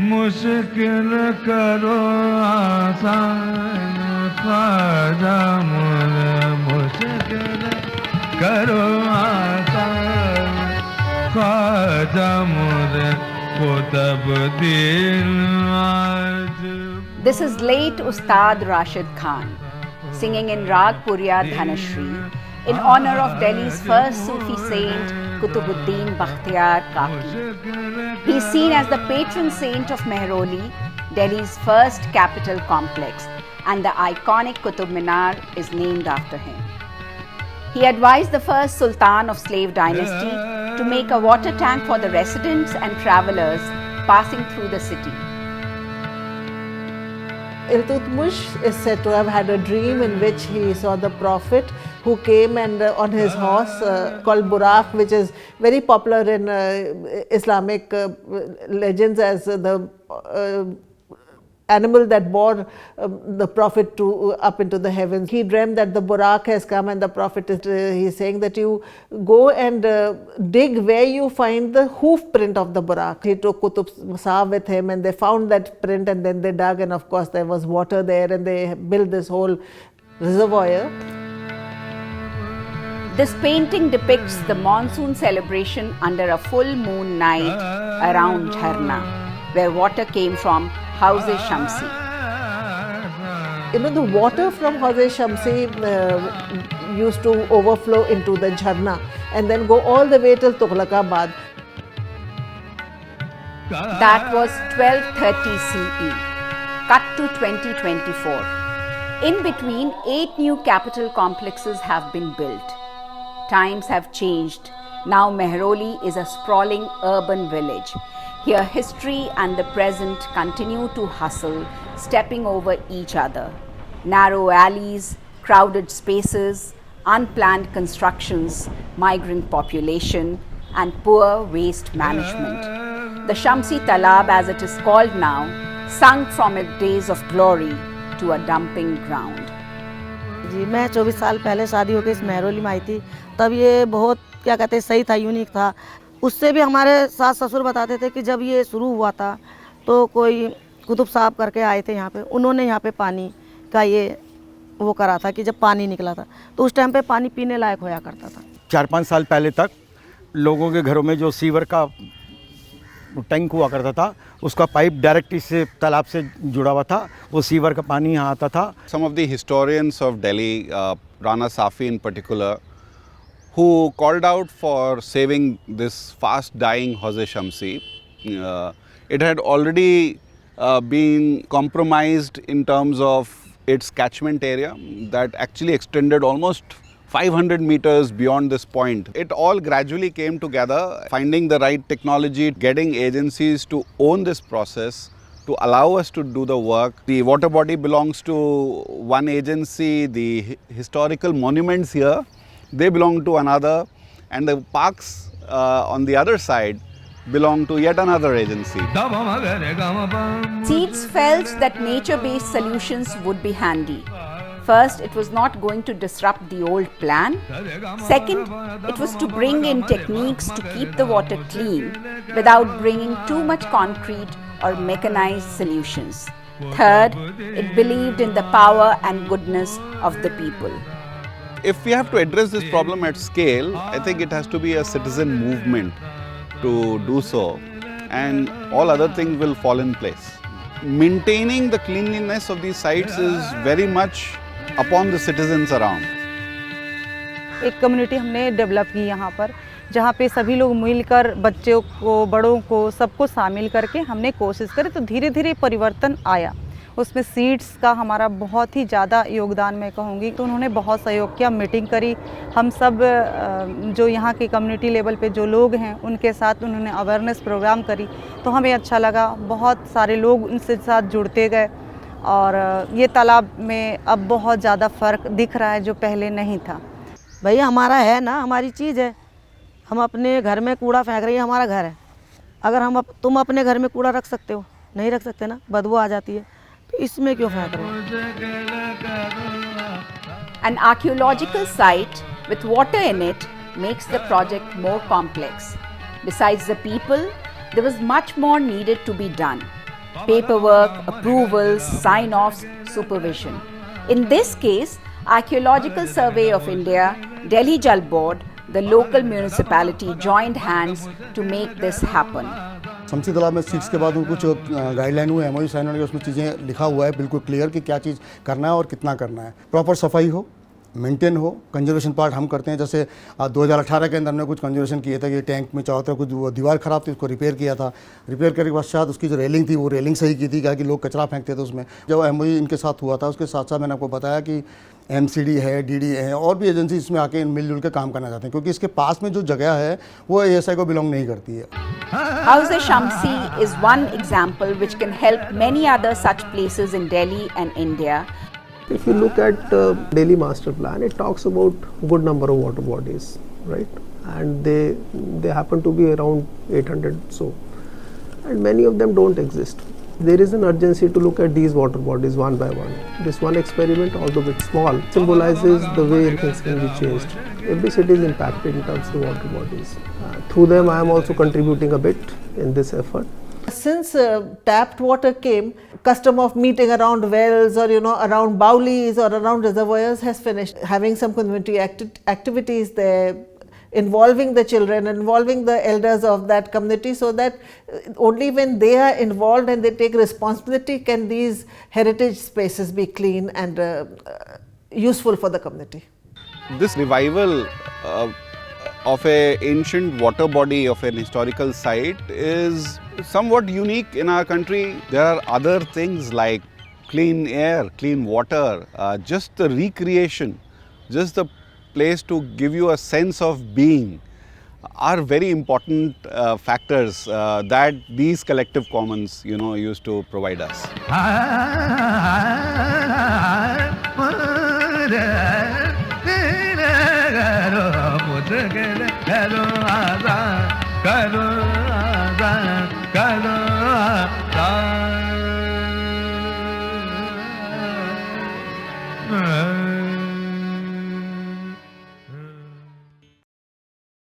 मुश्किल करो आसान ख्वाजा मुझे मुश्किल करो आसान ख्वाजा मुझे को तब्दील आज। This is late Ustad Rashid Khan singing in Rag Puriya Dhanashri in honor of Delhi's first Sufi saint Qutubuddin Bakhtiyar Kaki. He is seen as the patron saint of Mehroli, Delhi's first capital complex, and the iconic Qutub Minar is named after him. He advised the first Sultan of slave dynasty to make a water tank for the residents and travelers passing through the city. Iltutmish is said to have had a dream in which he saw the Prophet who came and on his horse called Buraq, which is very popular in Islamic legends as the animal that bore the Prophet up into the heavens. He dreamt that the Buraq has come, and the Prophet he's saying that you go and dig where you find the hoof print of the Buraq. He took Qutub Sahib with him and they found that print, and then they dug, and of course there was water there, and they built this whole reservoir. This painting depicts the monsoon celebration under a full moon night around Jharna, where water came from Hawz-e Shamsi. You know, the water from Hawz-e Shamsi used to overflow into the Jharna and then go all the way till Tughlaqabad. That was 1230 CE, cut to 2024. In between, 8 new capital complexes have been built. Times have changed. Now Mehroli is a sprawling urban village. Here history and the present continue to hustle, stepping over each other. Narrow alleys, crowded spaces, unplanned constructions, migrant population, and poor waste management. The Shamsi Talab, as it is called now, sunk from its days of glory to a dumping ground. जी मैं 24 साल पहले शादी होकर इस मेहरोली में आई थी, तब ये बहुत क्या कहते हैं सही था, यूनिक था। उससे भी हमारे सास ससुर बताते थे कि जब ये शुरू हुआ था तो कोई कुतुब साहब करके आए थे यहाँ पे, उन्होंने यहाँ पे पानी का ये वो करा था कि जब पानी निकला था तो उस टाइम पे पानी पीने लायक होया करता था। 4-5 साल पहले तक लोगों के घरों में जो सीवर का टैंक हुआ करता था, उसका पाइप डायरेक्ट इससे तालाब से जुड़ा हुआ था, वो सीवर का पानी यहाँ आता था। Some of the historians of Delhi, Rana Safi in particular, who called out for saving this fast dying Hawz-e Shamsi. It had already been compromised in terms of its catchment area that actually extended almost 500 meters beyond this point. It all gradually came together, finding the right technology, getting agencies to own this process, to allow us to do the work. The water body belongs to one agency, the historical monuments here, they belong to another, and the parks on the other side belong to yet another agency. Seeds felt that nature-based solutions would be handy. First, it was not going to disrupt the old plan. Second, it was to bring in techniques to keep the water clean without bringing too much concrete or mechanized solutions. Third, it believed in the power and goodness of the people. If we have to address this problem at scale, I think it has to be a citizen movement to do so, and all other things will fall in place. Maintaining the cleanliness of these sites is very much upon the citizens around. एक community हमने develop की यहाँ पर, जहाँ पे सभी लोग मिलकर बच्चों को, बड़ों को, सबको शामिल करके हमने कोशिश करी, तो धीरे धीरे परिवर्तन आया। उसमें सीड्स का हमारा बहुत ही ज़्यादा योगदान मैं कहूँगी। तो उन्होंने बहुत सहयोग किया, मीटिंग करी, हम सब जो यहाँ की कम्युनिटी लेवल पे जो लोग हैं उनके साथ उन्होंने अवेयरनेस प्रोग्राम करी, तो हमें अच्छा लगा। बहुत सारे लोग उनसे साथ जुड़ते गए और ये तालाब में अब बहुत ज़्यादा फ़र्क दिख रहा है जो पहले नहीं था। भैया हमारा है ना, हमारी चीज़ है, हम अपने घर में कूड़ा फेंक रही है, हमारा घर है। अगर तुम अपने घर में कूड़ा रख सकते हो, नहीं रख सकते ना, बदबू आ जाती है, तो इसमें क्यों फेंक रहे हो? An archaeological site with water in it makes the project more complex. Besides the people, there was much more needed to be done. paperwork, approvals, sign-offs, supervision. In this case, Archaeological Survey of India, Delhi Jal Board, the local municipality joined hands to make this happen. शमसी तालाब में seats के बाद कुछ guideline हुए, MOU sign होने के, उसमें चीज़ें लिखा हुआ है बिल्कुल क्लियर कि क्या चीज़ करना है और कितना करना है। प्रॉपर सफाई हो, मेंटेन हो, कंजर्वेशन पार्ट हम करते हैं। जैसे 2018 के अंदर हमने कुछ कंजर्वेशन किए थे कि टैंक में चारों तरफ कुछ वो दीवार ख़राब थी, उसको रिपेयर किया था। रिपेयर करने के पश्चात उसकी जो रेलिंग थी वो रेलिंग सही की थी, क्या कि लोग कचरा फेंकते थे उसमें। जब एमओयू इनके साथ हुआ था उसके साथ साथ मैंने आपको बताया कि एमसीडी है, डीडी है और भी एजेंसी इसमें आके मिलजुल के काम करना चाहते हैं, क्योंकि इसके पास में जो जगह है वो एएसआई को बिलोंग नहीं करती है। Hauze-Shamsi is one example which can help many other such places in Delhi and India. If you look at Delhi Master Plan, it talks about good number of water bodies, right? And they happen to be around 800 so, and many of them don't exist. There is an urgency to look at these water bodies one by one. This one experiment, although it's small, symbolizes the way things can be changed. Every city is impacted in terms of water bodies. Through them, I am also contributing a bit in this effort. Since tapped water came, custom of meeting around wells or around baulis or around reservoirs has finished. Having some community activities there, involving the children, involving the elders of that community, so that only when they are involved and they take responsibility can these heritage spaces be clean and useful for the community. This revival of an ancient water body of an historical site is somewhat unique in our country. There are other things like clean air, clean water, just the recreation, just the place to give you a sense of being are very important factors that these collective commons used to provide us.